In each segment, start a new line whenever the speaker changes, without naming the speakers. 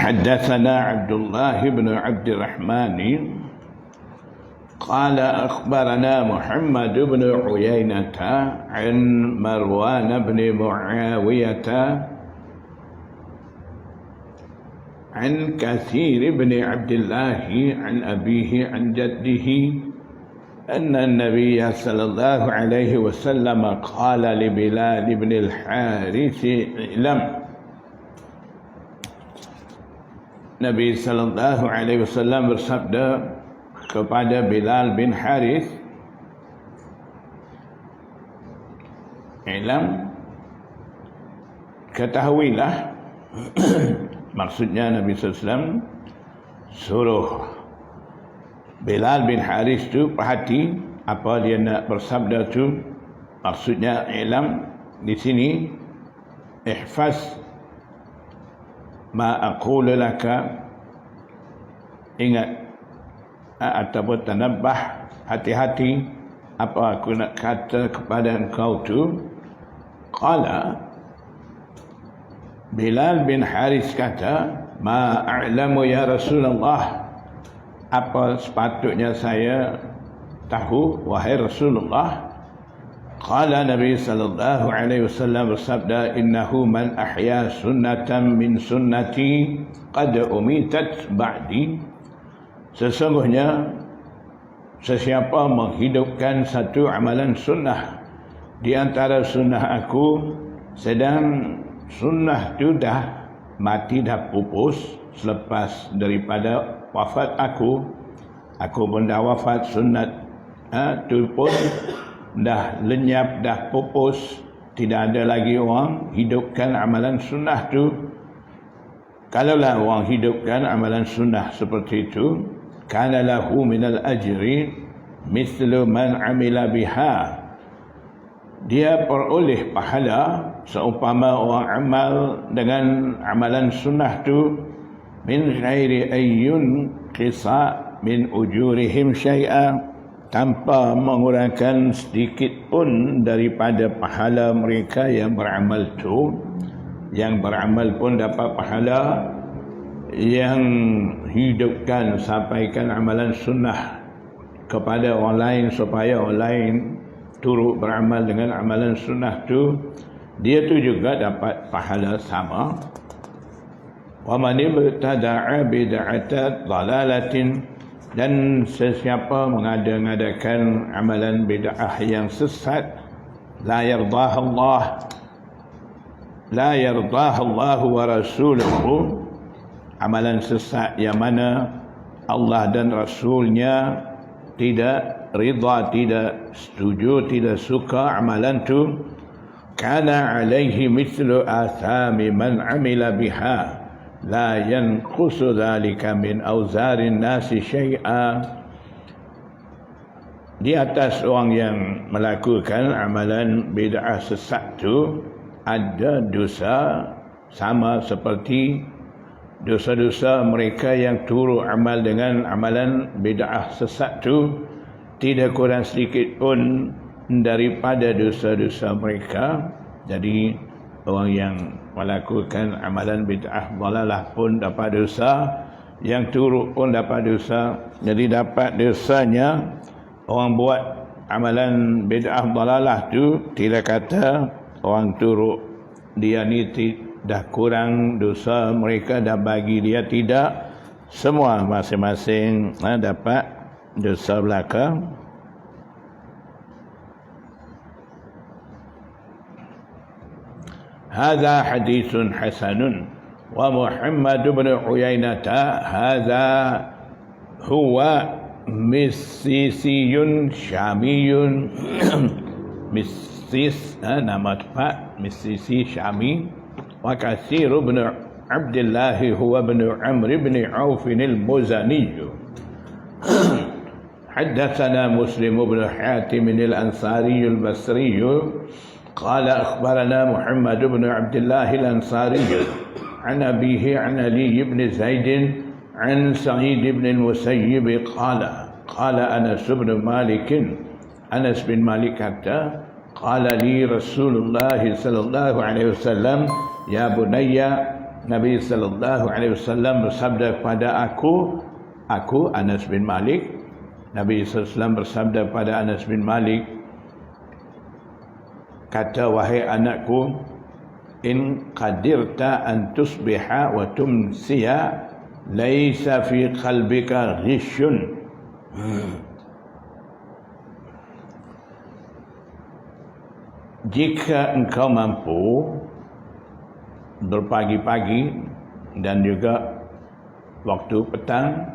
حدثنا عبد الله بن عبد الرحمن قال أخبرنا محمد بن عيينة عن مروان بن معاوية عن كثير بن عبد الله عن أبيه عن جده أن النبي صلى الله عليه وسلم قال لبلال بن الحارث اعلم. Nabi sallallahu alaihi wasallam bersabda kepada Bilal bin Harith, "Ilam, ketahuilah." Maksudnya Nabi sallallahu alaihi wasallam suruh Bilal bin Harith tu perhati apa dia nak bersabda tu. Maksudnya ilam di sini, ihfaz ma aqulu laka, ingat ataupun tanabbah, hati-hati apa aku nak kata kepada engkau tu. Qala, Bilal bin Haris kata, ma a'lamu ya Rasulullah, apa sepatutnya saya tahu wahai Rasulullah. Qala Nabi sallallahu alaihi wasallam bersabda, innahu man ahya sunnatan min sunnati qad umitat ba'di, sesungguhnya sesiapa menghidupkan satu amalan sunnah di antara sunnah aku, sedang sunnah itu dah mati, dah pupus selepas daripada wafat aku pun dah wafat, sunnat itu pun dah lenyap, dah pupus, tidak ada lagi orang hidupkan amalan sunnah tu. Kalaulah orang hidupkan amalan sunnah seperti itu, kana lahu minal ajri mithlu man amila biha, dia peroleh pahala seumpama orang amal dengan amalan sunnah tu, min ghairi ayyun qisa min ujurihim syai'a, tanpa mengurangkan sedikit pun daripada pahala mereka yang beramal tu. Yang beramal pun dapat pahala, yang hidupkan, sampaikan amalan sunnah kepada orang lain supaya orang lain turut beramal dengan amalan sunnah tu, dia tu juga dapat pahala sama. Wa man ibtada'a bid'atan dhalalatin, dan sesiapa mengada-ngadakan amalan bid'ah yang sesat, la yardaha Allah wa rasuluhu, amalan sesat yang mana Allah dan Rasulnya tidak ridha, tidak setuju, tidak suka amalan tu, kana alaihi mithlu athami man amila biha la yanqusu dhalika min auzarin nasi syai'a, di atas orang yang melakukan amalan bid'ah sesat tu ada dosa sama seperti dosa-dosa mereka yang turut amal dengan amalan bid'ah sesat tu, tidak kurang sedikit pun daripada dosa-dosa mereka. Jadi orang yang melakukan amalan bid'ah dhalalah pun dapat dosa, yang turut pun dapat dosa. Jadi dapat dosanya orang buat amalan bid'ah dhalalah tu, tidak kata orang turut dia ni dah kurang dosa mereka, dah bagi dia, tidak. Semua masing-masing dapat dosa belaka. Hadza hadithun hasanun wa Muhammad bin Uyainata hadza huwa misisiyun syamiyun. Misis nama tempat, misisi syami. Wa Katsir bin Abdullah huwa bin Amr bin Auf al-Muzani. حدثنا مسلم بن حاتم الأنصاري البصري قال أخبرنا محمد بن عبد الله الأنصاري عن أبيه عن علي بن زيد عن سعيد بن المسيب قال أنس بن مالك حتى قال لي رسول الله صلى الله عليه وسلم يا بني Nabi sallallahu alaihi wasallam bersabda kepada aku Anas bin Malik. Nabi sallallahu alaihi wasallam bersabda kepada Anas bin Malik, kata, wahai anakku, in qadirta an tusbiha wa tumsiya laisa fi qalbika ghishun. Jika engkau mampu berpagi-pagi dan juga waktu petang,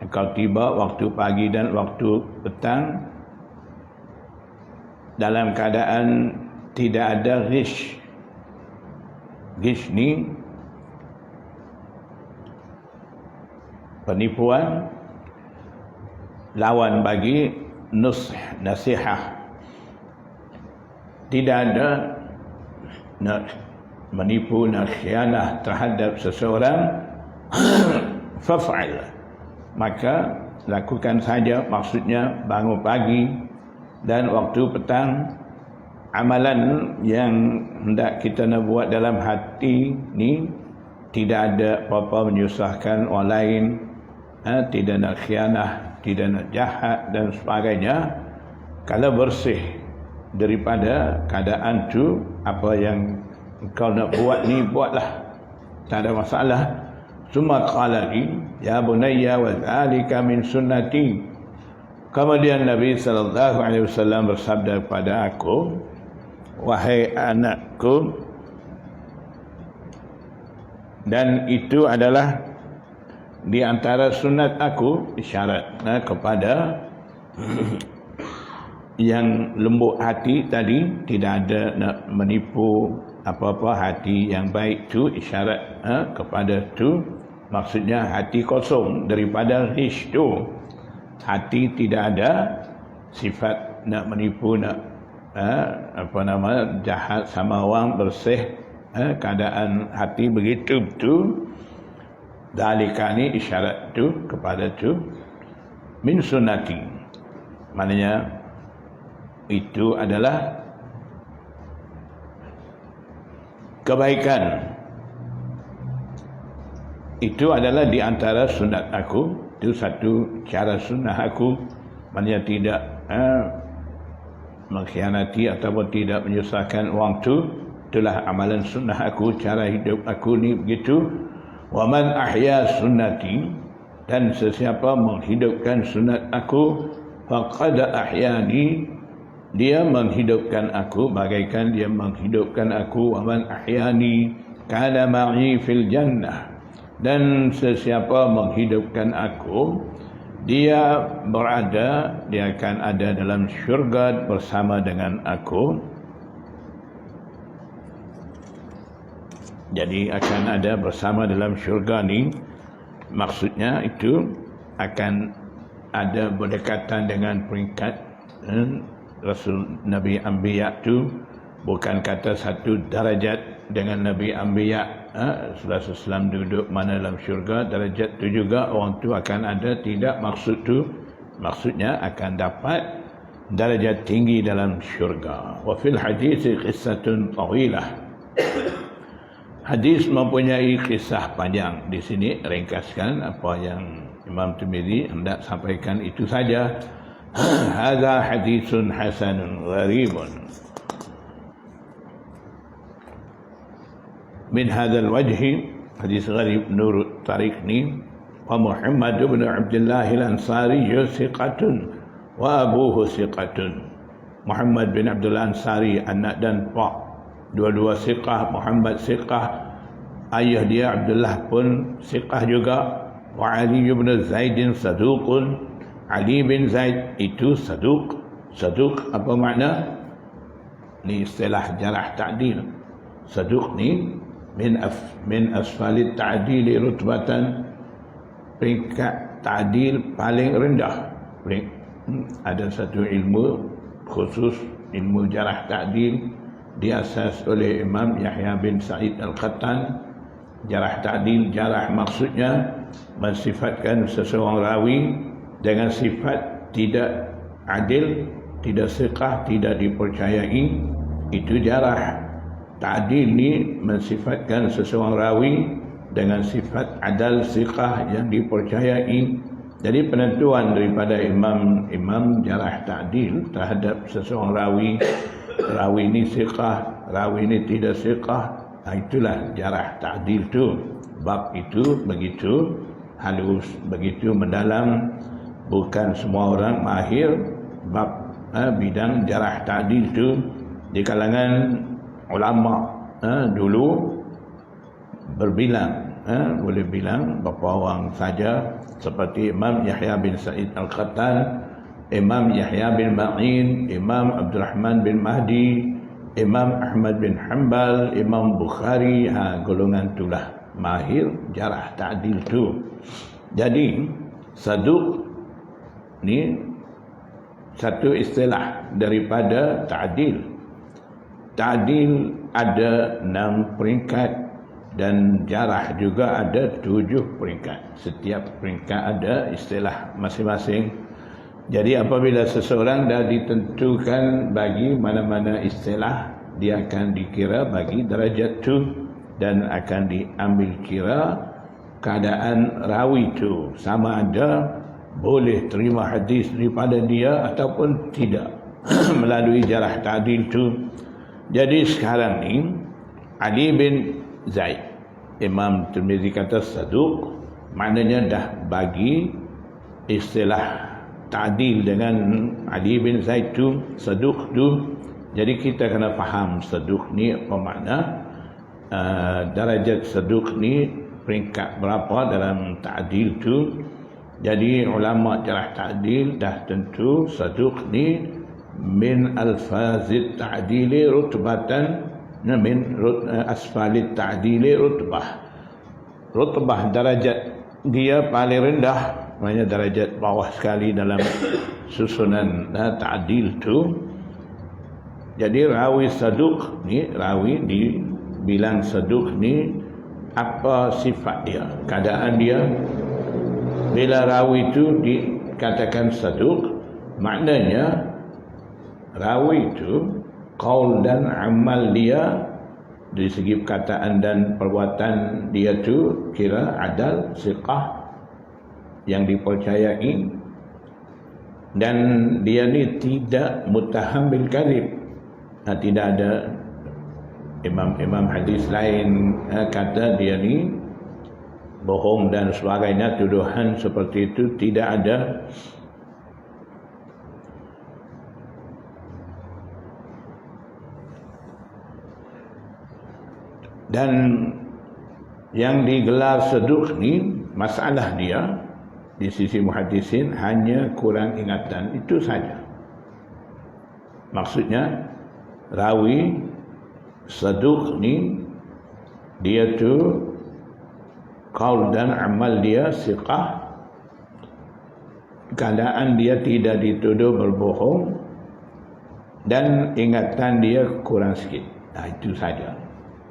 engkau tiba waktu pagi dan waktu petang dalam keadaan tidak ada ghish. Ghish ni penipuan, lawan bagi nasihat. Tidak ada nak menipu, nak khianah terhadap seseorang. Faf'al, maka lakukan saja. Maksudnya bangun pagi dan waktu petang. Amalan yang hendak kita nak buat dalam hati ni tidak ada apa-apa menyusahkan orang lain, tidak nak khianah, tidak nak jahat dan sebagainya. Kalau bersih daripada keadaan tu, apa yang kau nak buat ni buatlah, tak ada masalah. Summa qala li ya bunayya wa dhalika min sunnati. Kemudian Nabi sallallahu alaihi wasallam bersabda kepada aku, wahai anakku, dan itu adalah di antara sunat aku, isyarat kepada yang lembut hati tadi, tidak ada nak menipu apa-apa. Hati yang baik tu isyarat kepada tu, maksudnya hati kosong daripada ghish tu. Hati tidak ada sifat nak menipu, nak jahat sama orang, bersih. Keadaan hati begitu tu. Dalika ni isyarat tu kepada tu min sunnati, maknanya itu adalah kebaikan. Itu adalah di antara sunat aku. Itu satu cara sunnah aku, maknanya tidak mengkhianati ataupun tidak menyusahkan orang tu. Itulah amalan sunnah aku, cara hidup aku ni begitu. Wa man ahya sunnati, dan sesiapa menghidupkan sunat aku, faqad ahyani, dia menghidupkan aku, bagaikan dia menghidupkan aku. Wa man ahyani kana ma'i fil jannah, dan sesiapa menghidupkan aku, dia akan ada dalam syurga bersama dengan aku. Jadi akan ada bersama dalam syurga ni, maksudnya itu akan ada berdekatan dengan peringkat Rasul Nabi Anbiya tu. Bukan kata satu darajat dengan Nabi Anbiya, Rasulullah SAW duduk mana dalam syurga, darajat tu juga orang tu akan ada. Tidak maksud tu, maksudnya akan dapat darajat tinggi dalam syurga. Wa fil hadis qissatun tawilah. Hadis mempunyai kisah panjang. Di sini ringkaskan apa yang Imam Tirmizi hendak sampaikan itu saja. Hadza hadisun hasanun gharibun. Min hadzal wajhi, hadis gharib nurut tariq ni, wa Muhammad bin Abdullah al-Ansari thiqatun wa abuhu thiqatun. Muhammad bin Abdullah Ansari, anak dan pak, dua-dua thiqah. Muhammad thiqah, ayah dia Abdullah pun thiqah juga. Wa Ali bin Zaid saduqun, Ali bin Zaid itu saduq. Saduq apa makna? Ni istilah jarah ta'dil. Saduq ni min asfalit ta'dili rutbatan, peringkat ta'dil paling rendah. Ada satu ilmu khusus, ilmu jarah ta'dil, diasas oleh Imam Yahya bin Sa'id Al-Qattan. Jarah ta'dil, jarah maksudnya mensifatkan seseorang rawi dengan sifat tidak adil, tidak siqah, tidak dipercayai. Itu jarah. ta'dil ni mensifatkan seseorang rawi dengan sifat adal siqah yang dipercayai. Jadi penentuan daripada imam jarah ta'dil terhadap seseorang rawi ni siqah, rawi ni tidak siqah, itulah jarah ta'dil tu. Bab itu begitu halus, begitu mendalam. Bukan semua orang mahir bab bidang jarah ta'dil tu. Di kalangan ulama dulu berbilang, boleh bilang beberapa orang saja, seperti Imam Yahya bin Sa'id Al-Qattan, Imam Yahya bin Ma'in, Imam Abdul Rahman bin Mahdi, Imam Ahmad bin Hanbal, Imam Bukhari. Golongan itulah mahir jarah ta'dil tu. Jadi saduq ni satu istilah daripada ta'dil. Ta'dil ada 6 peringkat dan jarah juga ada 7 peringkat. Setiap peringkat ada istilah masing-masing. Jadi apabila seseorang dah ditentukan bagi mana-mana istilah, dia akan dikira bagi darajat tu dan akan diambil kira keadaan rawi tu, sama ada boleh terima hadis daripada dia ataupun tidak melalui jarah ta'dil tu. Jadi sekarang ni Ali bin Zaid, Imam Tirmizi kata saduq, maknanya dah bagi istilah ta'dil dengan Ali bin Zaid tu, saduq tu. Jadi kita kena faham saduq ni apa makna, darajat saduq ni peringkat berapa dalam ta'dil tu. Jadi ulama jarah ta'dil dah tentu saduq ni min alfazit ta'dili rutbatan, min asfalit ta'dili rutbah darajat dia paling rendah, maknanya darajat bawah sekali dalam susunan ta'dil tu. Jadi rawi saduq ni, rawi dibilang saduq ni, apa sifat dia, keadaan dia. Bila rawi itu dikatakan saduq, maknanya rawi itu qaul dan amal dia dari segi perkataan dan perbuatan dia tu kira adal, siqah, yang dipercayai, dan dia ni tidak muttaham bil kadhib. Tidak ada imam hadis lain kata dia ni bohong dan sebagainya, tuduhan seperti itu tidak ada. Dan yang digelar saduq ni, masalah dia di sisi muhaddisin hanya kurang ingatan, itu saja. Maksudnya rawi saduq ni dia tu qaul dan amal dia siqah, keadaan dia tidak dituduh berbohong, dan ingatan dia kurang sikit. Itu saja.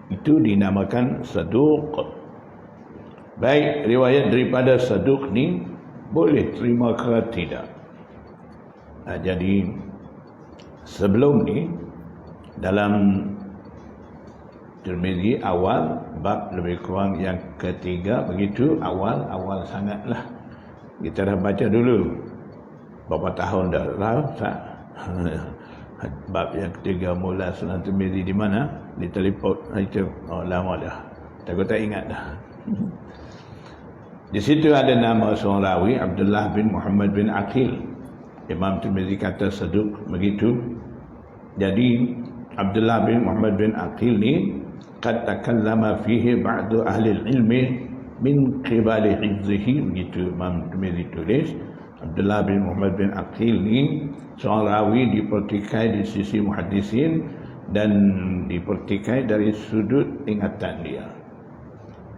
Itu dinamakan saduq. Baik, riwayat daripada saduq ni boleh terima ke tidak. Jadi sebelum ni dalam Tirmizi awal bab lebih kurang yang ketiga begitu, awal sangatlah. Kita dah baca dulu berapa tahun dah lah. Bab yang ketiga mula Sunan Tirmizi di mana? Di Telipot. Itu lama dah. Takut tak ingat dah. Di situ ada nama seorang rawi, Abdullah bin Muhammad bin Aqil. Imam Tirmizi kata saduq begitu. Jadi Abdullah bin Muhammad bin Aqil ni qad takallama fihi ba'du ahli ilmi min qibali hifzihi, begitu Imam Tirmizi tulis. Abdullah bin Muhammad bin Aqil ni seorang rawi dipertikai di sisi muhaddisin dan dipertikai dari sudut ingatan dia.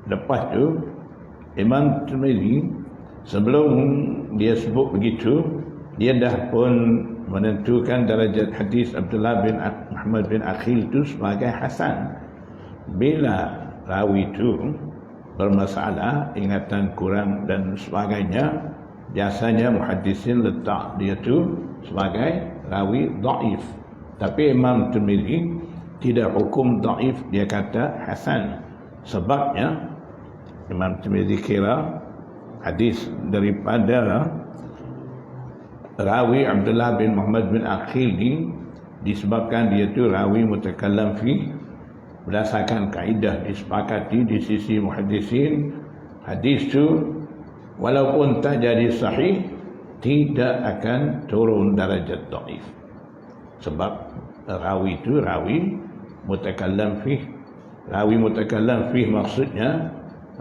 Lepas tu Imam Tirmizi sebelum dia sebut begitu, dia dah pun menentukan darajat hadis Abdullah bin Muhammad bin Aqil itu sebagai hasan. Bila rawi itu bermasalah, ingatan kurang dan sebagainya, biasanya muhaddisin letak dia tu sebagai rawi dhaif. Tapi Imam Tirmizi tidak hukum dhaif, dia kata hasan. Sebabnya Imam Tirmizi kira hadis daripada rawi Abdullah bin Muhammad bin Aqil ni disebabkan dia tu rawi mutakallam fi, berdasarkan kaedah disepakati di sisi muhaddisin, hadis tu walaupun tak jadi sahih tidak akan turun darjat dhaif. Sebab rawi tu rawi mutakallam fi. Rawi mutakallam fi maksudnya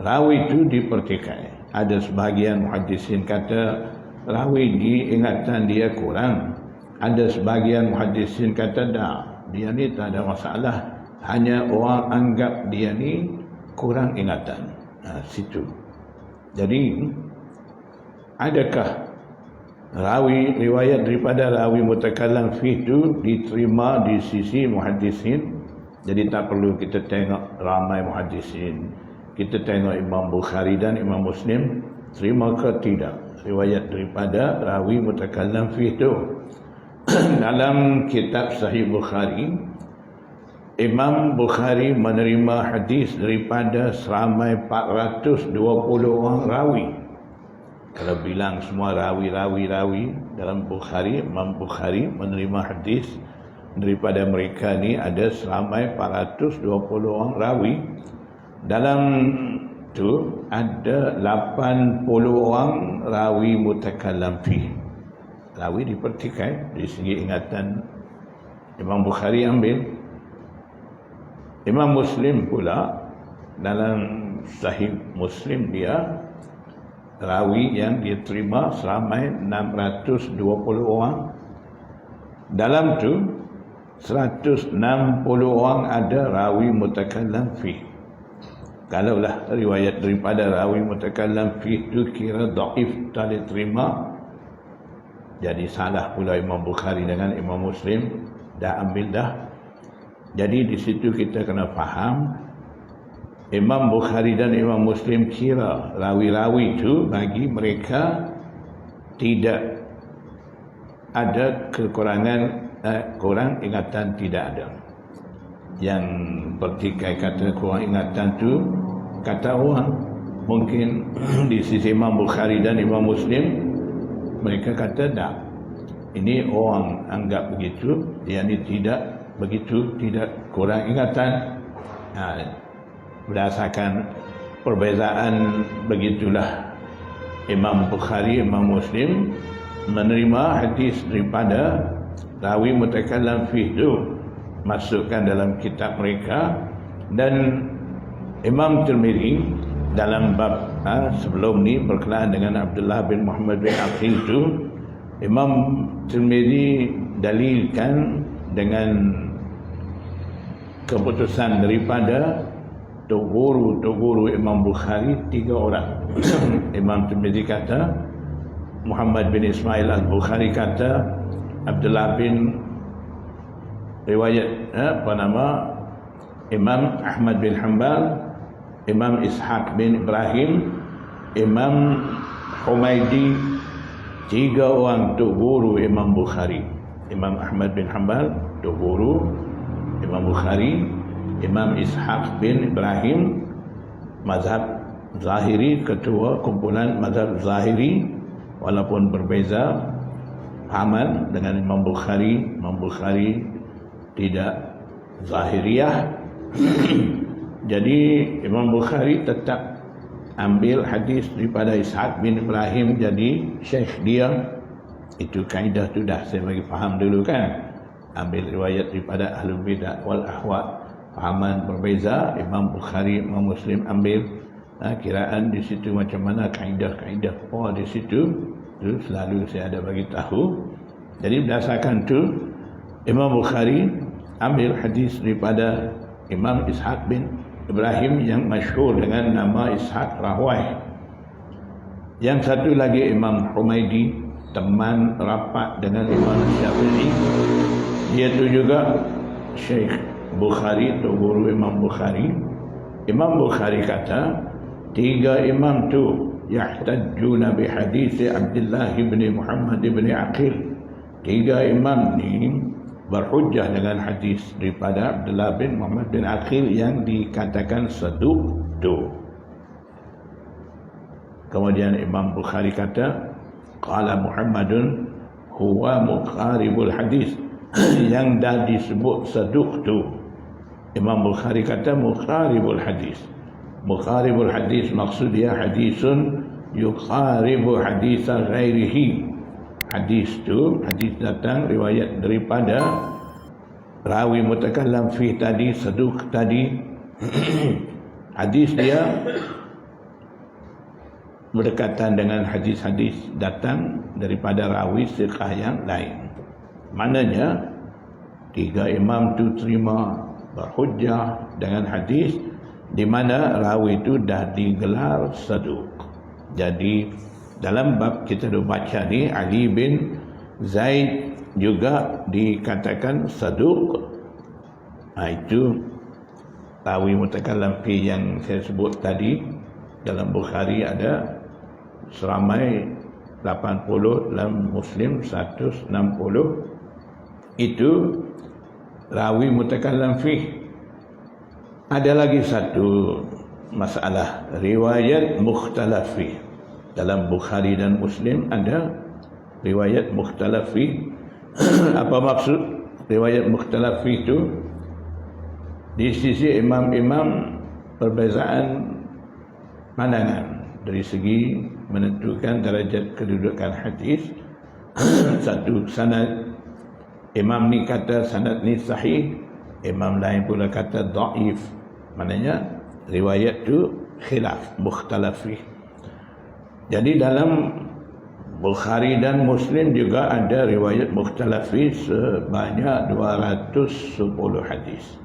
rawi tu dipertikai. Ada sebahagian muhaddisin kata rawi ni ingatan dia kurang. Ada sebahagian muhaddisin kata dah, dia ni tak ada masalah, hanya orang anggap dia ni kurang ingatan. Situ. Jadi adakah rawi riwayat daripada rawi mutakallam fi itu diterima di sisi muhaddisin? Jadi tak perlu kita tengok ramai muhaddisin, kita tengok Imam Bukhari dan Imam Muslim terima ke tidak riwayat daripada rawi mutakallam fi itu. Dalam kitab Sahih Bukhari, Imam Bukhari menerima hadis daripada seramai 420 orang rawi. Kalau bilang semua rawi dalam Bukhari, Imam Bukhari menerima hadis daripada mereka ni ada seramai 420 orang rawi. Dalam tu ada 80 orang rawi mutakallam fi. Rawi dipertikai dari segi ingatan. Imam Bukhari ambil. Imam Muslim pula dalam Sahih Muslim dia rawi yang dia terima seramai 620 orang. Dalam tu 160 orang ada rawi mutakallam fi. Kalaulah riwayat daripada rawi mutakallam fi itu kira dhaif, tak diterima, jadi salah pula Imam Bukhari dengan Imam Muslim, dah ambil dah. Jadi di situ kita kena faham Imam Bukhari dan Imam Muslim kira rawi-rawi itu bagi mereka tidak ada kekurangan, kurang ingatan tidak ada. Yang bertikai kata kurang ingatan tu kata orang, mungkin di sisi Imam Bukhari dan Imam Muslim mereka kata tak, ini orang anggap begitu, dia ni tidak begitu, tidak kurang ingatan. Berdasarkan perbezaan begitulah Imam Bukhari, Imam Muslim menerima hadis daripada rawi mutakallam fi itu, masukkan dalam kitab mereka. Dan Imam Tirmizi dalam bab sebelum ni berkenaan dengan Abdullah bin Muhammad bin Aqil itu, Imam Tirmizi dalilkan dengan keputusan daripada guru Imam Bukhari 3 orang. Imam Tirmizi kata, Muhammad bin Ismail al-Bukhari kata, Abdullah bin riwayat Imam Ahmad bin Hanbal, Imam Ishaq bin Ibrahim, Imam Humaidi, 3 orang tu guru Imam Bukhari. Imam Ahmad bin Hanbal tu guru Imam Bukhari, Imam Ishaq bin Ibrahim mazhab Zahiri, ketua kumpulan mazhab Zahiri, walaupun berbeza pahaman dengan Imam Bukhari. Imam Bukhari tidak Zahiriyah. Jadi Imam Bukhari tetap ambil hadis daripada Ishaq bin Ibrahim jadi syekh dia. Itu kaedah tu dah saya bagi faham dulu kan. Ambil riwayat daripada Ahlul Bidah wal Ahwa, fahaman berbeza. Imam Bukhari, Imam Muslim ambil kiraan di situ macam mana kaedah-kaedah. Oh di situ tu selalu saya ada bagi tahu. Jadi berdasarkan tu Imam Bukhari ambil hadis daripada Imam Ishaq bin Ibrahim yang masyhur dengan nama Ishaq Rahway. Yang satu lagi Imam Humaidi, teman rapat dengan Imam Syafi'i. Dia tu juga Syekh Bukhari, tu guru Imam Bukhari. Imam Bukhari kata, 3 imam tu yahtajjuna bi hadis Abdullah bin Muhammad bin Aqil. 3 imam ni berhujjah dengan hadis daripada Abdullah bin Muhammad bin Aqil yang dikatakan saduq tu. Kemudian Imam Bukhari kata, qala Muhammadun huwa muqaribul hadis yang dah disebut saduq tu. Imam Bukhari kata muqaribul hadis. Muqaribul hadis maksud dia hadisun yuqaribu hadisa ghairihi. Hadis tu, hadis datang riwayat daripada rawi mutakallam fi tadi, saduq tadi. Hadis dia berdekatan dengan hadis-hadis datang daripada rawi siqah yang lain. Maknanya tiga imam tu terima berhujjah dengan hadis di mana rawi itu dah digelar saduq. Jadi dalam bab kita dah baca ni, Ali bin Zaid juga dikatakan saduq. Itu rawi mutakallam fi yang saya sebut tadi. Dalam Bukhari ada seramai 80, dalam Muslim 160. Itu rawi mutakallam fi. Ada lagi satu masalah, riwayat mukhtalaf fi. Dalam Bukhari dan Muslim ada riwayat mukhtalaf fi. Apa maksud riwayat mukhtalaf fi itu? Di sisi imam-imam perbezaan pandangan dari segi menentukan darjat kedudukan hadis. Satu sanad, imam ni kata sanad ni sahih, imam lain pula kata dhaif. Maknanya riwayat tu khilaf, mukhtalaf fi. Jadi dalam Bukhari dan Muslim juga ada riwayat mukhtalaf fi sebanyak 210 hadis.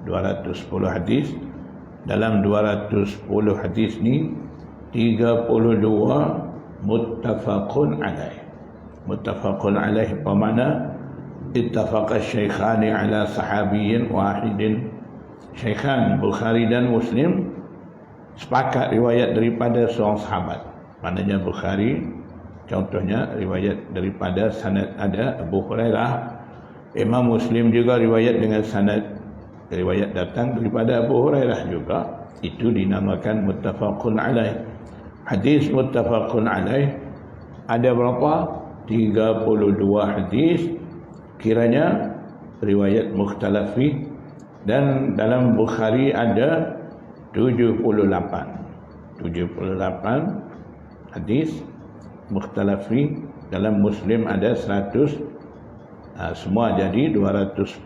210 hadis. Dalam 210 hadis ni 32 muttafaqun alaih. Muttafaqun alaih bermakna ittafaqa syaikhani ala sahabiyyin wahidin. Syaikhan Bukhari dan Muslim sepakat riwayat daripada seorang sahabat. Maknanya Bukhari contohnya riwayat daripada sanad ada Abu Hurairah. Imam Muslim juga riwayat dengan sanad, riwayat datang daripada Abu Hurairah juga. Itu dinamakan muttafaqun alaih. Hadis muttafaqun alaih ada berapa? 32 hadis kiranya riwayat mukhtalaf fi. Dan dalam Bukhari ada 78 hadis mukhtalaf fi. Dalam Muslim ada 100. Semua jadi 210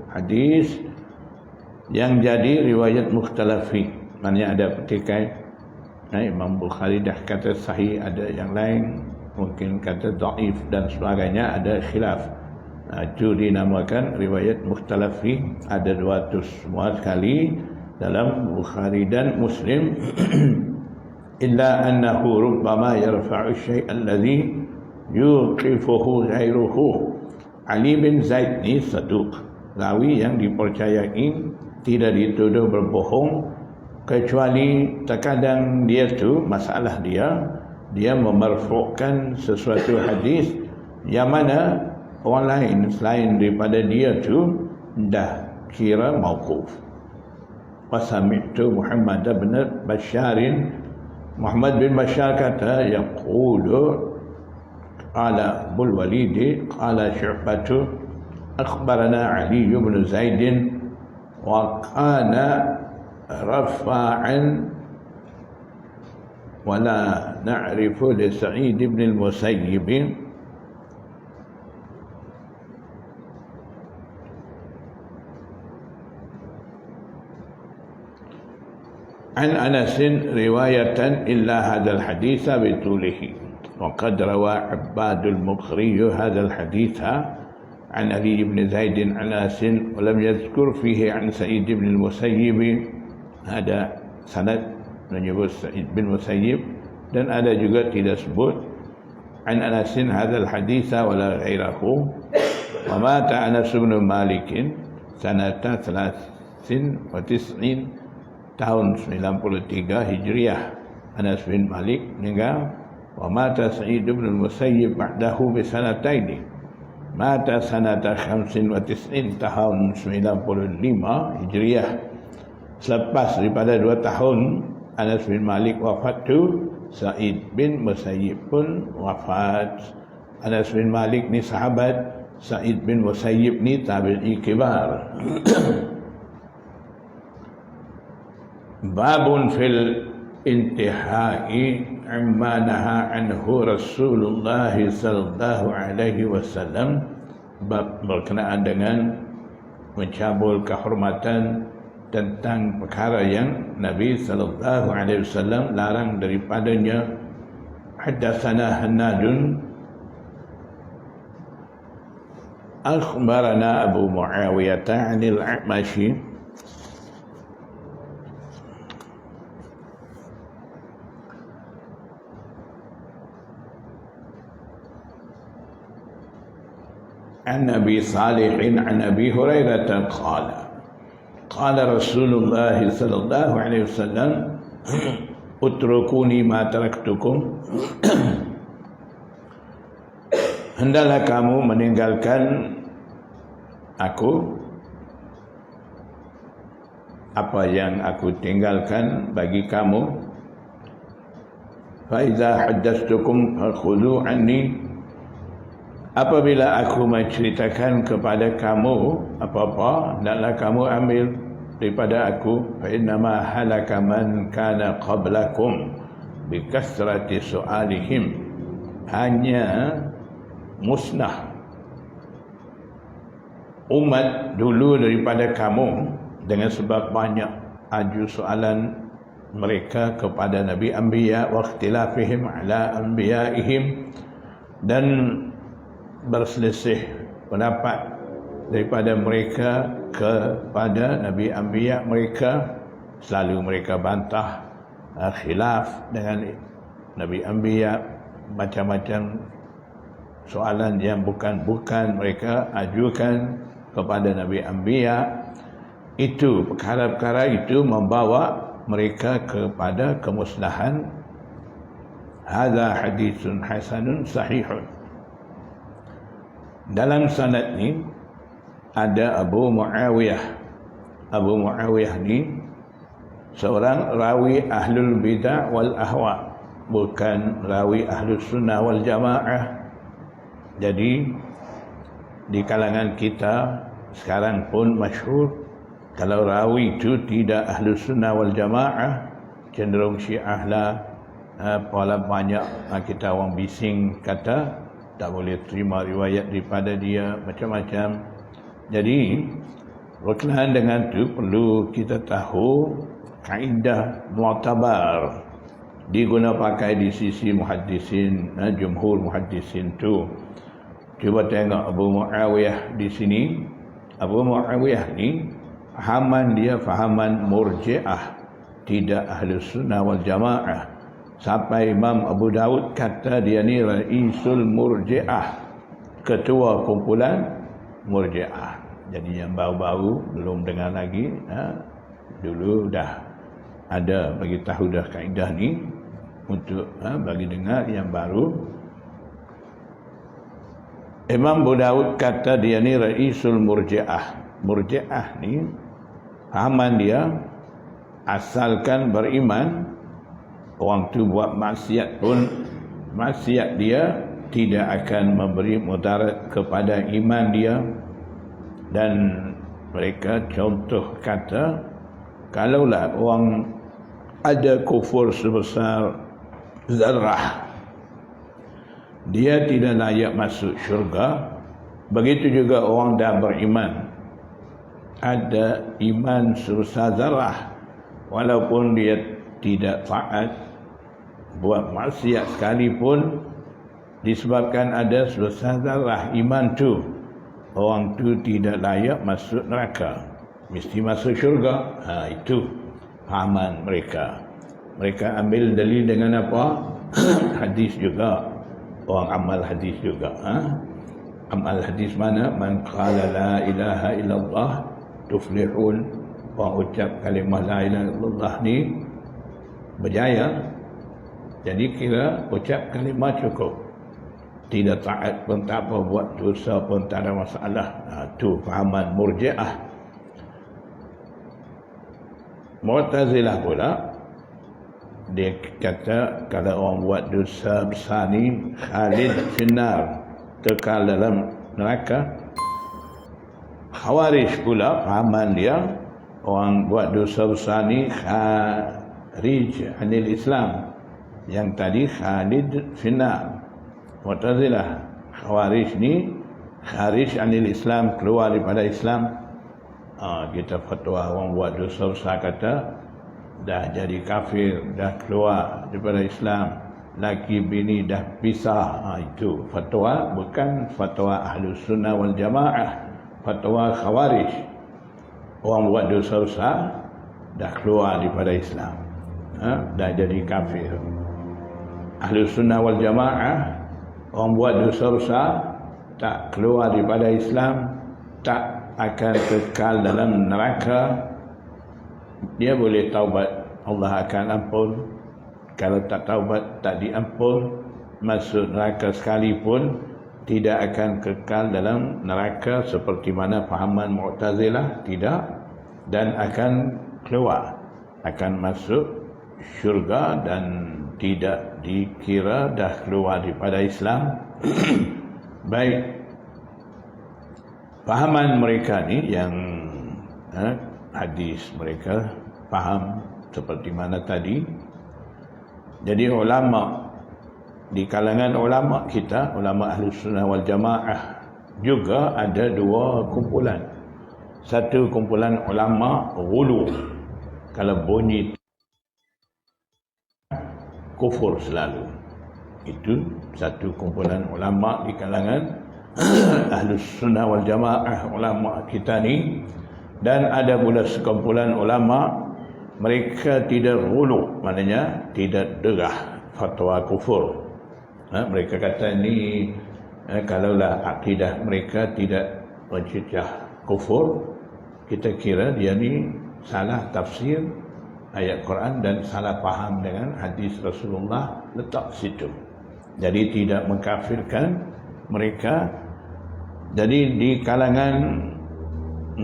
hadis yang jadi riwayat mukhtalaf fi. Maknanya ada petikai, Imam Bukhari dah kata sahih, ada yang lain mungkin kata dhaif dan sebagainya, ada khilaf. Itu dinamakan riwayat mukhtalaf fi. Ada 200 semua sekali dalam Bukhari dan Muslim. Illa annahu rubbama yarfa'u syai' alladhi yuqifuhu ghairuhu. Ali bin Zaid ni saduq, rawi yang dipercayai, tidak dituduh berbohong, kecuali terkadang dia tu masalah dia memarfu'kan sesuatu hadis yang mana orang lain selain daripada dia tu dah kira mauquf. Wasami'tu Muhammad bin Basharin, Muhammad bin Bashar kata, yaqulu qala Abul Walid qala Syu'batu akhbarana Ali bin Zaid wa kana rafa'an wa la na'rifu li Sa'id ibn al-Musayyib عن أنس رواية إلا هذا الحديث بطوله وقد روى عباد المقري هذا الحديث عن علي بن زيد عن أنس ولم يذكر فيه عن سعيد بن المسيب. هذا سند menyebut Sa'id bin Musayyib dan ada juga tidak sebut عن أنس هذا الحديث ولا غيره. ومات أنس بن مالك سنة 93 tahun 93 Hijriah. Anas bin Malik meninggal. Wa mata Sa'id bin Musayyib ba'dahu bi sanataini. mata sanata 95 tahun 95 Hijriah. Selepas daripada 2 tahun Anas bin Malik wafat tu, Sa'id bin Musayyib pun wafat. Anas bin Malik ni sahabat, Sa'id bin Musayyib ni tabi'i kibar. Babun fil intihai amma naha anhu Rasulullah sallallahu alaihi wasallam, bab berkenaan dengan mencabul kehormatan tentang perkara yang Nabi sallallahu alaihi wasallam larang daripadanya. Haddatsana Hannadun akhbarana Abu Muawiyah 'anil A'mashi عن أبي صالح عن أبي هريرة قال رسول الله صلى الله عليه وسلم اتركوني ما تركتكم. Hendaklah kamu meninggalkan aku apa yang aku tinggalkan bagi kamu. Fa iza haddathtukum fakhudhu anni, apabila aku menceritakan kepada kamu apa-apa, hendaklah kamu ambil daripada aku. Fa innama halaka man kana qablakum bi kasrati su'alihim, hanya musnah umat dulu daripada kamu dengan sebab banyak aju soalan mereka kepada Nabi Anbiya wa ikhtilafihim ala anbiyaihim, dan berselisih pendapat daripada mereka kepada Nabi Anbiya mereka. Selalu mereka bantah khilaf dengan Nabi Anbiya, macam-macam soalan yang bukan-bukan mereka ajukan kepada Nabi Anbiya. Itu perkara-perkara itu membawa mereka kepada kemusnahan. Hadza haditsun hasanun sahihun. Dalam sanad ni ada Abu Muawiyah. Abu Muawiyah ni seorang rawi ahlul bidah wal ahwa, bukan rawi ahlus sunnah wal jamaah. Jadi di kalangan kita sekarang pun masyhur, kalau rawi itu tidak ahlus sunnah wal jamaah, cenderung syiah lah. Pola banyak kita orang bising kata tak boleh terima riwayat daripada dia, macam-macam. Jadi berkenaan dengan itu perlu kita tahu kaedah mu'tabar diguna pakai di sisi muhaddisin, jumhur muhaddisin tu. Cuba tengok Abu Muawiyah di sini. Abu Muawiyah ni fahaman murji'ah, tidak ahlus sunnah wal jamaah. Sampai Imam Abu Daud kata dia ni Raisul Murji'ah, ketua kumpulan Murji'ah. Jadi yang baru-baru belum dengar lagi, dulu dah ada bagi tahu dah kaedah ni untuk bagi dengar yang baru. Imam Abu Daud kata dia ni Raisul Murji'ah. Murji'ah ni fahaman dia, asalkan beriman, orang tu buat maksiat pun, maksiat dia tidak akan memberi mudarat kepada iman dia. Dan mereka contoh kata, kalaulah orang ada kufur sebesar zarrah, dia tidak layak masuk syurga. Begitu juga orang dah beriman, ada iman sebesar zarrah, walaupun dia tidak taat, buat maksiat sekalipun, disebabkan ada sebesar zarrah iman tu, orang tu tidak layak masuk neraka, mesti masuk syurga. Itu fahaman mereka. Mereka ambil dalil dengan apa? Hadis juga. Orang amal hadis juga. Amal hadis mana? Man qala la ilaha illallah tuflihun. Orang ucap kalimah la ilaha illallah ni berjaya. Jadi kira ucap kalimah cukup. tidak taat pun tak apa, buat dosa pun tak ada masalah. Itu fahaman Murji'ah. Mu'tazilah pula, dia kata kalau orang buat dosa besar ni khalid finnar, kekal dalam neraka. Khawarij pula fahaman dia, orang buat dosa besar ni kharij anil Islam, yang tadi khalid finnar. Mu'tazilah, Khawarij ni kharij anil Islam, keluar daripada Islam. Kita fatwa orang buat dosa besar kata dah jadi kafir, dah keluar daripada Islam, laki bini dah pisah. Itu fatwa, bukan fatwa Ahlus Sunnah wal Jamaah, fatwa Khawarij. Orang buat dosa besar dah keluar daripada Islam, dah jadi kafir. Ahlus Sunnah wal Jamaah, orang buat dosa besar tak keluar daripada Islam, tak akan kekal dalam neraka. Dia boleh taubat, Allah akan ampun. Kalau tak taubat, tak diampun. Masuk neraka sekalipun, tidak akan kekal dalam neraka seperti mana fahaman Mu'tazilah, tidak. Dan akan keluar, akan masuk syurga dan tidak dikira dah keluar daripada Islam. Baik, fahaman mereka ni yang hadis mereka faham seperti mana tadi. Jadi ulama, di kalangan ulama kita, ulama Ahlus Sunnah wal Jamaah, juga ada dua kumpulan. Satu kumpulan ulama ghulu, kalau bunyi kufur selalu. Itu satu kumpulan ulama di kalangan Ahlus Sunnah wal Jamaah, ulama kita ni. Dan ada pula sekumpulan ulama, mereka tidak ghulu, maknanya tidak derah fatwa kufur. Mereka kata ni kalaulah akidah mereka tidak mencecah kufur, kita kira dia ni salah tafsir ayat Quran dan salah faham dengan hadis Rasulullah, letak situ. Jadi tidak mengkafirkan mereka. Jadi di kalangan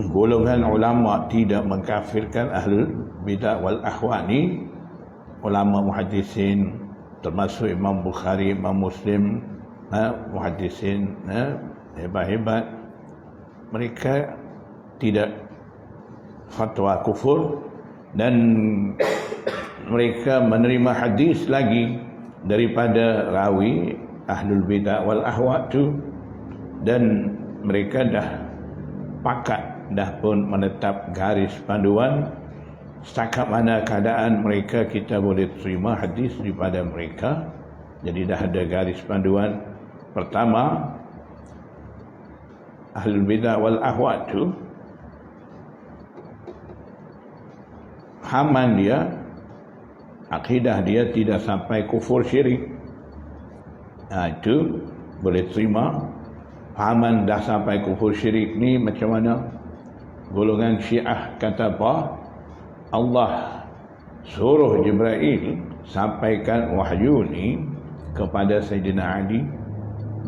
golongan ulama tidak mengkafirkan ahlul bidah wal ahwa ni, ulama muhaddisin termasuk Imam Bukhari, Imam Muslim, muhaddisin hebat-hebat, mereka tidak fatwa kufur. Dan mereka menerima hadis lagi daripada rawi ahlul bidah wal ahwa tu, dan mereka dah pakat, dah pun menetap garis panduan setakat mana keadaan mereka kita boleh terima hadis daripada mereka. Jadi dah ada garis panduan. Pertama, ahlul bidah wal ahwa tu fahaman dia, akidah dia tidak sampai kufur syirik. Itu boleh terima. Fahaman dah sampai kufur syirik ni macam mana? Golongan Syiah kata apa? Allah suruh Jibril sampaikan wahyu ni kepada Sayyidina Ali.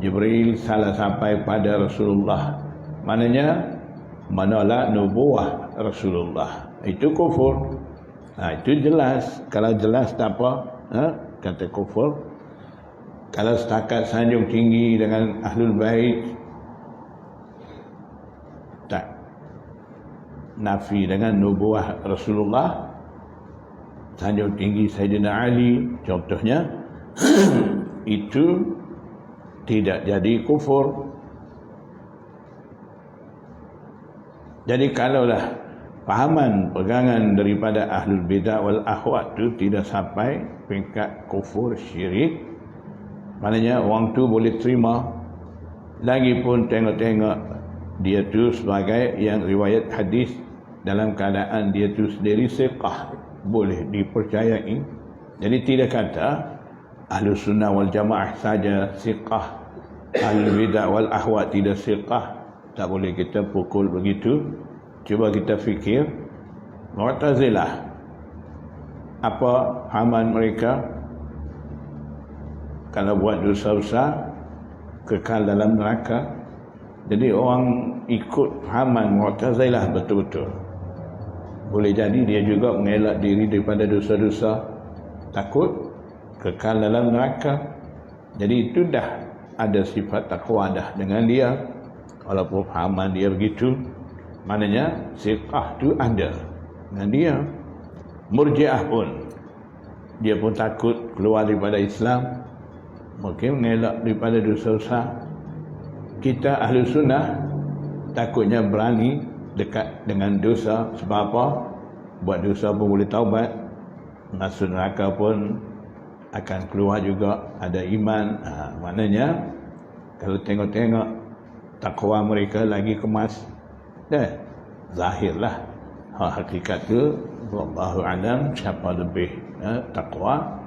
Jibril salah sampai pada Rasulullah, maknanya menolak nubuah Rasulullah. Itu kufur. Itu jelas. Kalau jelas tak apa, kata kufur. Kalau setakat sanjung tinggi dengan Ahlul Bait, tak nafi dengan nubuah Rasulullah, sanjung tinggi Sayyidina Ali contohnya, itu tidak jadi kufur. Jadi kalaulah fahaman pegangan daripada ahlul bidah wal ahwa tu tidak sampai peringkat kufur syirik, maknanya orang tu boleh terima. Lagipun tengok-tengok dia tu sebagai yang riwayat hadis dalam keadaan dia tu sendiri siqah, boleh dipercayai. Jadi tidak kata Ahlus Sunnah wal Jamaah saja siqah, ahlul bidah wal ahwa tidak siqah. Tak boleh kita pukul begitu. Cuba kita fikir, Mu'tazilah, apa fahaman mereka? Kalau buat dosa besar kekal dalam neraka. Jadi orang ikut fahaman Mu'tazilah betul-betul. Boleh jadi dia juga mengelak diri daripada dosa-dosa, takut kekal dalam neraka. Jadi itu dah ada sifat takwa dah dengan dia. Walaupun fahaman dia begitu, maknanya siqah tu ada dengan dia. Murji'ah pun, dia pun takut keluar daripada Islam, mungkin mengelak daripada dosa-dosa. Kita ahli sunnah takutnya berani dekat dengan dosa. Sebab apa? Buat dosa pun boleh taubat, masuk neraka pun akan keluar juga, ada iman. Maknanya kalau tengok-tengok takwa mereka lagi kemas, zahirlah hakikat tu. Wallahu alam siapa lebih takwa.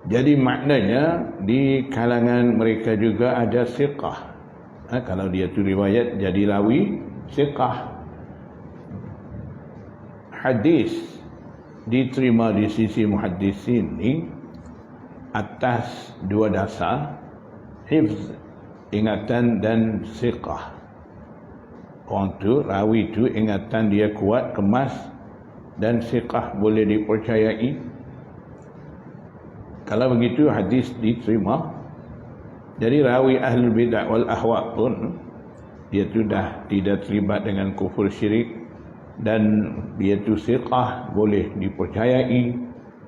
Jadi maknanya di kalangan mereka juga ada siqah. Kalau dia tu riwayat jadi rawi siqah. Hadis diterima di sisi muhaddisin ni atas dua dasar, hifz, ingatan, dan siqah. Orang tu, rawi tu ingatan dia kuat, kemas, dan siqah boleh dipercayai. Kalau begitu hadis diterima. Jadi rawi ahlul bid'ah wal ahwa pun dia tu dah tidak terlibat dengan kufur syirik, dan dia tu siqah, boleh dipercayai,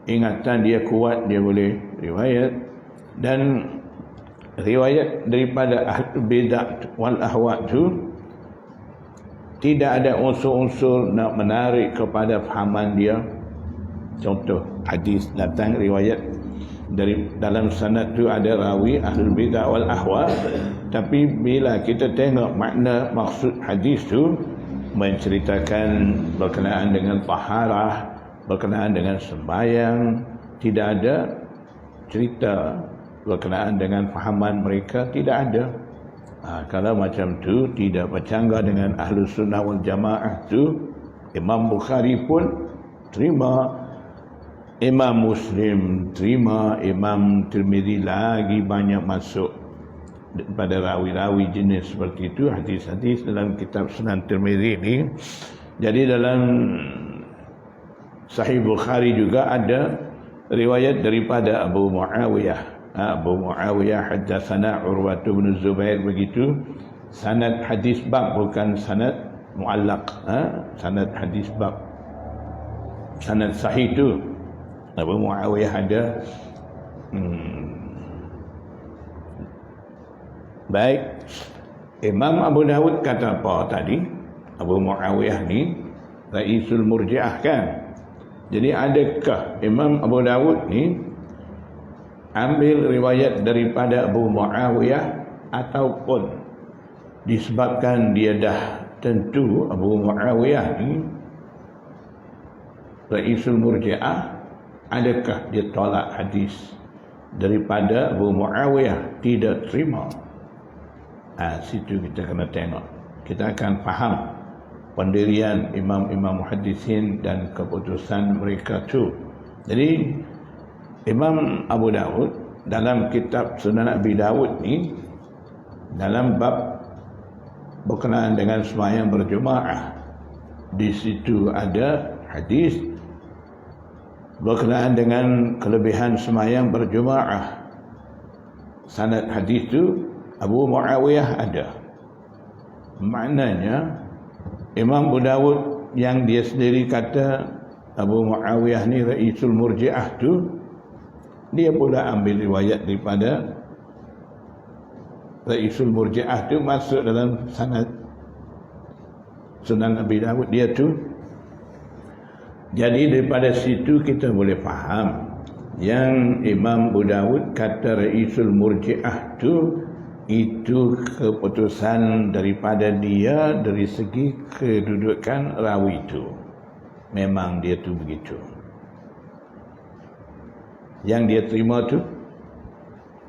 ingatan dia kuat, dia boleh riwayat. Dan riwayat daripada ahlul bid'ah wal ahwa tu tidak ada unsur-unsur nak menarik kepada fahaman dia. Contoh, hadis datang riwayat dari dalam sanad tu ada rawi ahlul bid'ah wal ahwa, tapi bila kita tengok makna maksud hadis tu menceritakan berkenaan dengan taharah, berkenaan dengan sembahyang, tidak ada cerita berkenaan dengan fahaman mereka, tidak ada. Kalau macam tu tidak bercanggah dengan Ahlus Sunnah wal Jamaah tu, Imam Bukhari pun terima, Imam Muslim terima, Imam Tirmidzi lagi banyak masuk pada rawi-rawi jenis seperti itu, hadis-hadis dalam kitab Sunan Tirmidzi ini. Jadi dalam Sahih Bukhari juga ada riwayat daripada Abu Muawiyah. Abu Muawiyah haddatsana Urwah bin Zubair, begitu. Sanad hadis bab, bukan sanad muallaq. Sanad hadis bab, sanad sahih tu Abu Muawiyah ada. Baik, Imam Abu Dawud kata apa tadi? Abu Muawiyah ni Raisul Murji'ah kan? Jadi adakah Imam Abu Dawud ni ambil riwayat daripada Abu Muawiyah, ataupun disebabkan dia dah tentu Abu Muawiyah ni Raisul Murji'ah, adakah dia tolak hadis daripada Abu Muawiyah, tidak terima? Situ kita kena tengok. Kita akan faham pendirian imam-imam muhaddisin dan keputusan mereka tu. Jadi Imam Abu Dawud dalam kitab Sunan Abi Dawud ni, dalam bab berkenaan dengan sembahyang berjemaah, di situ ada hadis berkenaan dengan kelebihan sembahyang berjemaah. Sanad hadis tu Abu Muawiyah ada. Maknanya Imam Abu Dawud yang dia sendiri kata Abu Muawiyah ni Raisul Murji'ah tu, dia pula ambil riwayat daripada Raisul Murji'ah tu, masuk dalam sanad Sunan Abi Dawud dia tu. Jadi daripada situ kita boleh faham yang Imam Abu Dawud kata Raisul Murji'ah tu, itu keputusan daripada dia dari segi kedudukan rawi itu. Memang dia tu begitu. Yang dia terima tu,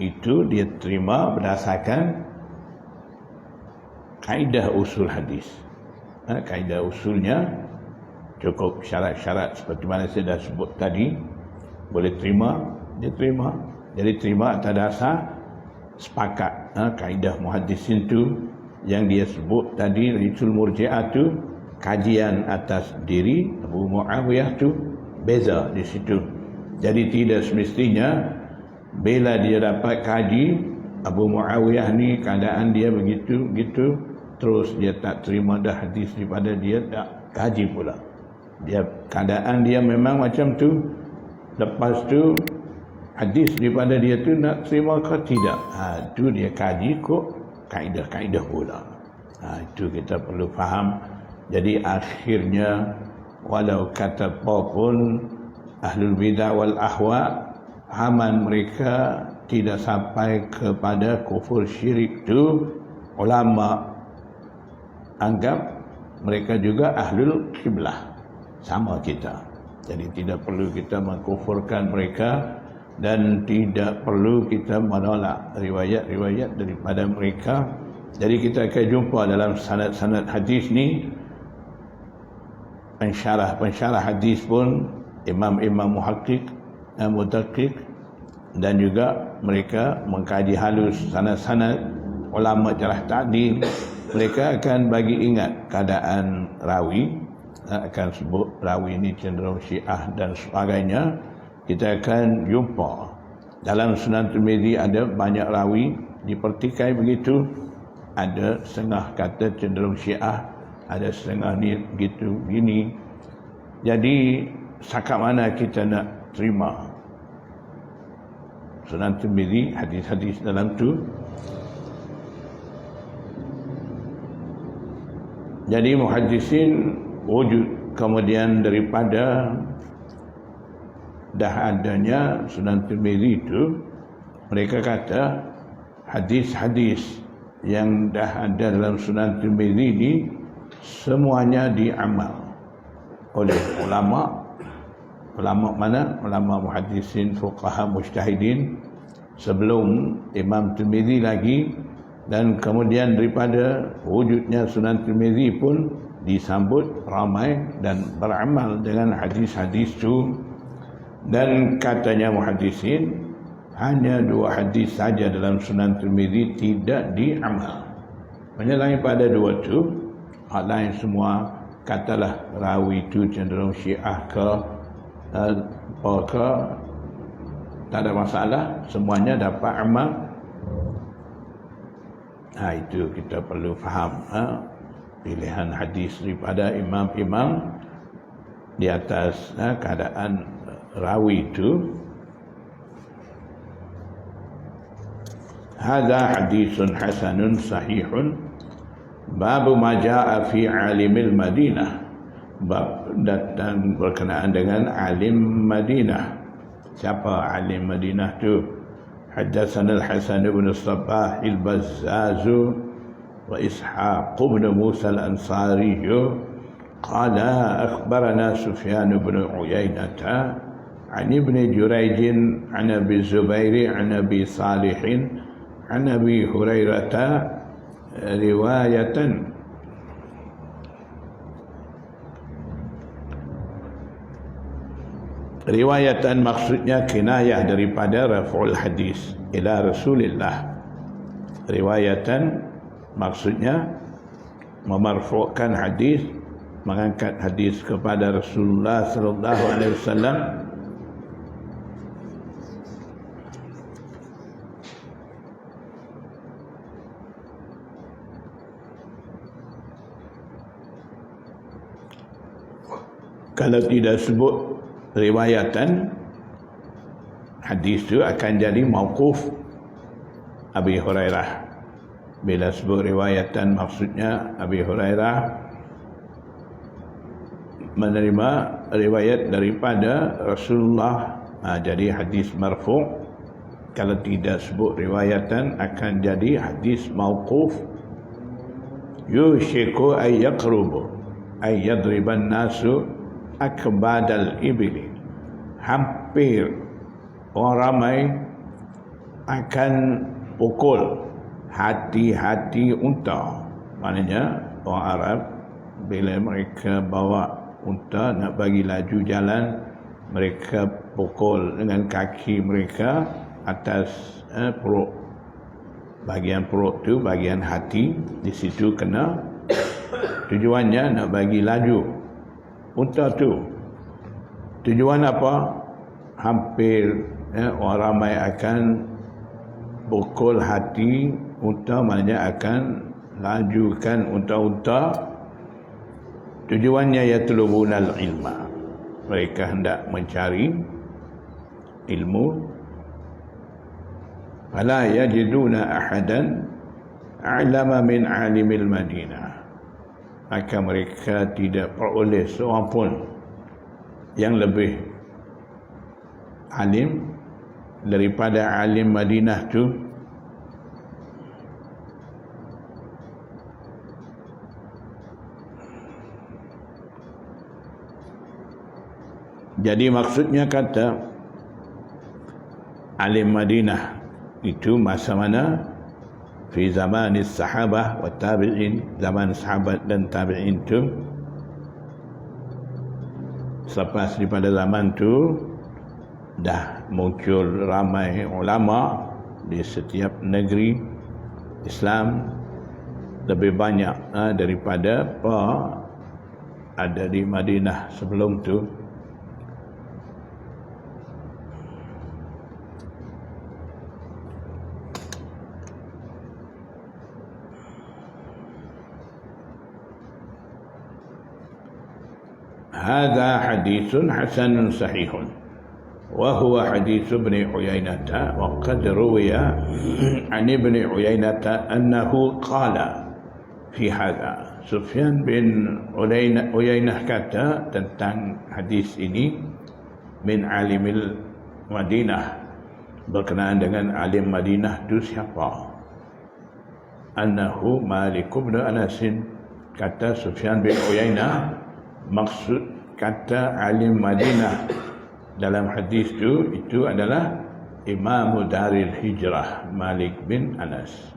itu dia terima berdasarkan kaedah usul hadis. Kaedah usulnya cukup syarat-syarat seperti mana saya dah sebut tadi. Boleh terima, dia terima. Jadi terima atas dasar sepakat. kaedah muhaddisin tu yang dia sebut tadi, Rijul Murji'ah tu, kajian atas diri Abu Muawiyah tu beza di situ. Jadi tidak semestinya bila dia dapat kaji Abu Muawiyah ni keadaan dia begitu terus dia tak terima dah hadis daripada dia, tak kaji pula. Dia keadaan dia memang macam tu, lepas tu hadis daripada dia tu nak terima ke tidak, itu dia kaji kok kaedah-kaedah pula. Itu kita perlu faham. Jadi akhirnya walau kata apa pun ahlul bidah wal ahwa, aman mereka tidak sampai kepada kufur syirik tu, ulama anggap mereka juga ahlul kiblah sama kita. Jadi tidak perlu kita mengkufurkan mereka dan tidak perlu kita menolak riwayat-riwayat daripada mereka. Jadi kita akan jumpa dalam sanad-sanad hadis ni, pensyarah hadis pun imam-imam muhaqqiq, mudaqqiq, dan juga mereka mengkaji halus sanad-sanad. Ulama jarah ta'dil mereka akan bagi ingat keadaan rawi, akan sebut rawi ini cenderung Syiah dan sebagainya. Kita akan jumpa dalam Sunan Tirmizi ada banyak rawi dipertikai begitu, ada setengah kata cenderung Syiah, ada setengah ni begitu gini. Jadi setakat mana kita nak terima Sunan Tirmizi, hadis-hadis dalam tu. Jadi muhaddisin wujud kemudian daripada dah adanya Sunan Tirmizi itu, mereka kata hadis-hadis yang dah ada dalam Sunan Tirmizi ini semuanya diamal oleh ulama. Ulama mana? Ulama muhaddisin, fuqaha, mujtahidin sebelum Imam Tirmizi lagi. Dan kemudian daripada wujudnya Sunan Tirmizi pun disambut ramai dan beramal dengan hadis-hadis itu. Dan katanya muhaddisin, hanya 2 hadis saja dalam Sunan Tirmizi tidak diamal. Menyelain pada 2 itu, hal lain semua katalah rawi itu cenderung Syiah ke apa ke, tak ada masalah, semuanya dapat amal. Itu kita perlu faham pilihan hadis daripada imam-imam di atas keadaan rawi itu. Hadza hadisun hasanun sahihun bab ma jaa fi alimil Madinah, bab datang berkenaan dengan alim Madinah. Siapa alim Madinah tu? حدثنا الحسن بن الصباح البزاز وإسحاق بن موسى الأنصاري قال أخبرنا سفيان بن عيينة عن ابن جريج عن أبي الزبير عن أبي صالح عن أبي هريرة رواية riwayatan maksudnya kinayah daripada raf'ul hadis ila Rasulillah. Riwayatan maksudnya memarfu'kan hadis, mengangkat hadis kepada Rasulullah sallallahu alaihi wasallam. Kalau tidak sebut riwayatan, hadis itu akan jadi mauquf Abi Hurairah. Bila sebut riwayatan maksudnya Abi Hurairah menerima riwayat daripada Rasulullah, jadi hadis marfu'. Kalau tidak sebut riwayatan akan jadi hadis mauquf. Yushiku ay yaqrubu ay yadriban nasu akbadal ibili, hampir orang ramai akan pukul hati-hati unta. Maknanya orang Arab bila mereka bawa unta nak bagi laju jalan, mereka pukul dengan kaki mereka atas perut. bahagian perut tu, bahagian hati, di situ kena. Tujuannya nak bagi laju unta tu. Tujuan apa? Hampir orang ramai akan pukul hati unta, maknanya akan lajukan unta-unta. Tujuannya yatlubunal ilma, mereka hendak mencari ilmu. Fala yajiduna ahadan a'lama min alimil Madinah, maka mereka tidak peroleh seorang pun yang lebih alim daripada alim Madinah tu. Jadi maksudnya kata alim Madinah itu masa mana? Fi zaman sahabah wa tabi'in, zaman sahabat dan tabi'in tu. Selepas daripada zaman tu dah muncul ramai ulama di setiap negeri Islam, lebih banyak daripada apa ada di Madinah sebelum tu. هذا حديث حسن صحيح وهو حديث ابن عيينة وقد روي عن ابن عيينة أنه قال في هذا. Sufyan bin Uyainah kata tentang hadis ini, min alimil Madinah, berkenaan dengan alim Madinah itu siapa? Annahu Malik bin Anas. Kata Sufyan bin Uyainah, maksud kata alim Madinah dalam hadis itu adalah Imam Daril Hijrah Malik bin Anas.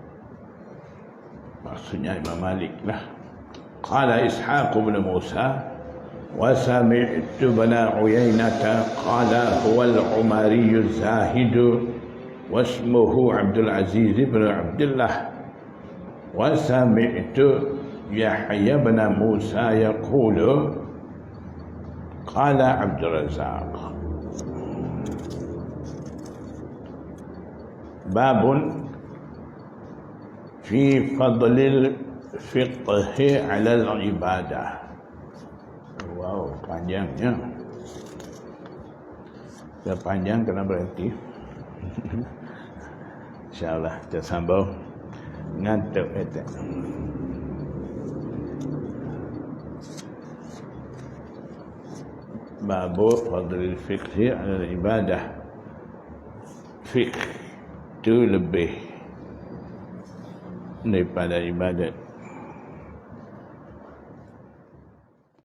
Maksudnya Imam Malik lah. Qala Ishaq bin Musa wa sami'tu bana Uyainata qala huwa al-Umari az-Zahid wa ismuhu Abdul Aziz bin Abdullah wa sami'tu Yahya bin Musa yaqulu qala Abdul Razzaq. Babun fi fadlil fiqhi ala al-ibadah. Wow, panjangnya. Dah panjang kena berhenti. InsyaAllah kita sambung. Ngantuk kita. Babu fadlil fiqhi ala ibadah. Fiqh itu lebih daripada ibadat.